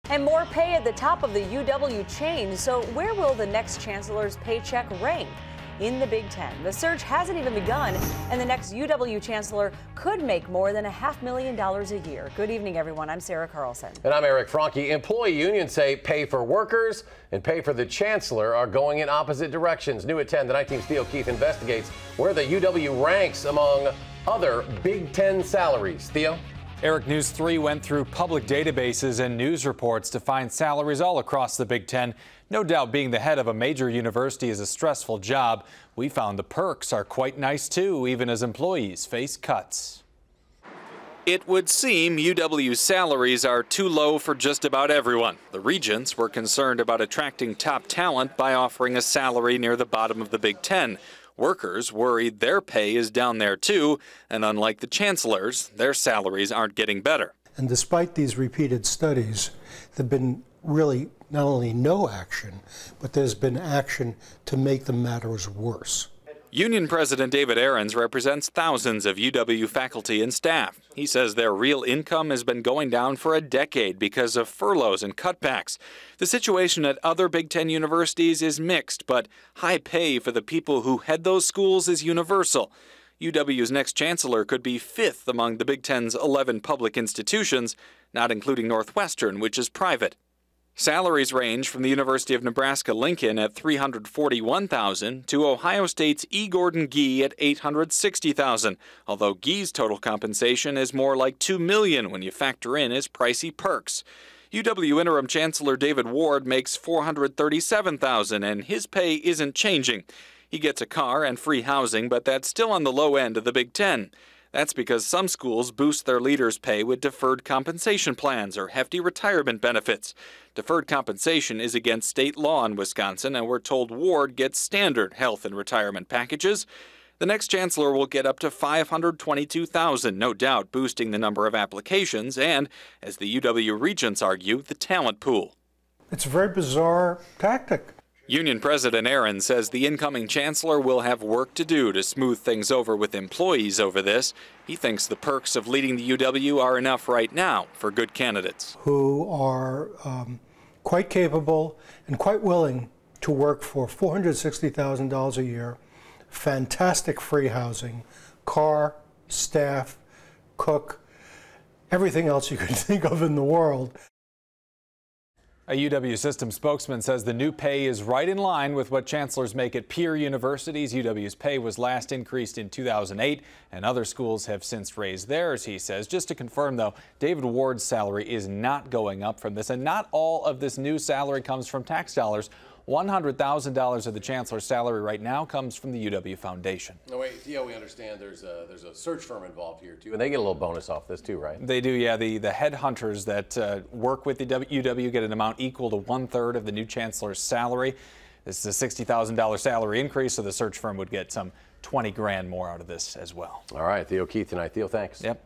And more pay at the top of the UW chain. So where will the next chancellor's paycheck rank? In the Big Ten. The search hasn't even begun, and the next UW chancellor could make more than $500,000 a year. Good evening, everyone. I'm Sarah Carlson. And I'm Eric Franke. Employee unions say pay for workers and pay for the chancellor are going in opposite directions. New at 10, the 19's Theo Keith investigates where the UW ranks among other Big Ten salaries. Theo? Eric, News 3 went through public databases and news reports to find salaries all across the Big Ten. No doubt being the head of a major university is a stressful job. We found the perks are quite nice too, even as employees face cuts. It would seem UW's salaries are too low for just about everyone. The regents were concerned about attracting top talent by offering a salary near the bottom of the Big Ten. Workers worried their pay is down there too, and unlike the chancellors, their salaries aren't getting better. And despite these repeated studies, there have been really not only no action, but there's been action to make the matters worse. Union President David Ahrens represents thousands of UW faculty and staff. He says their real income has been going down for a decade because of furloughs and cutbacks. The situation at other Big Ten universities is mixed, but high pay for the people who head those schools is universal. UW's next chancellor could be fifth among the Big Ten's 11 public institutions, not including Northwestern, which is private. Salaries range from the University of Nebraska-Lincoln at $341,000 to Ohio State's E. Gordon Gee at $860,000, although Gee's total compensation is more like $2 million when you factor in his pricey perks. UW interim chancellor David Ward makes $437,000, and his pay isn't changing. He gets a car and free housing, but that's still on the low end of the Big Ten. That's because some schools boost their leaders' pay with deferred compensation plans or hefty retirement benefits. Deferred compensation is against state law in Wisconsin, and we're told Ward gets standard health and retirement packages. The next chancellor will get up to $522,000, no doubt boosting the number of applications and, as the UW regents argue, the talent pool. It's a very bizarre tactic. Union President Ahrens says the incoming chancellor will have work to do to smooth things over with employees over this. He thinks the perks of leading the UW are enough right now for good candidates. Who are quite capable and quite willing to work for $460,000 a year, fantastic free housing, car, staff, cook, everything else you could think of in the world. A UW system spokesman says the new pay is right in line with what chancellors make at peer universities. UW's pay was last increased in 2008, and other schools have since raised theirs, he says. Just to confirm, though, David Ward's salary is not going up from this, and not all of this new salary comes from tax dollars. $100,000 of the chancellor's salary right now comes from the UW Foundation. No, wait, Theo, we understand there's a search firm involved here, too, and they get a little bonus off this, too, right? They do, yeah. The headhunters that work with the UW get an amount equal to 1/3 of the new chancellor's salary. This is a $60,000 salary increase, so the search firm would get some $20 grand more out of this as well. All right, Theo Keith tonight. Theo, thanks. Yep.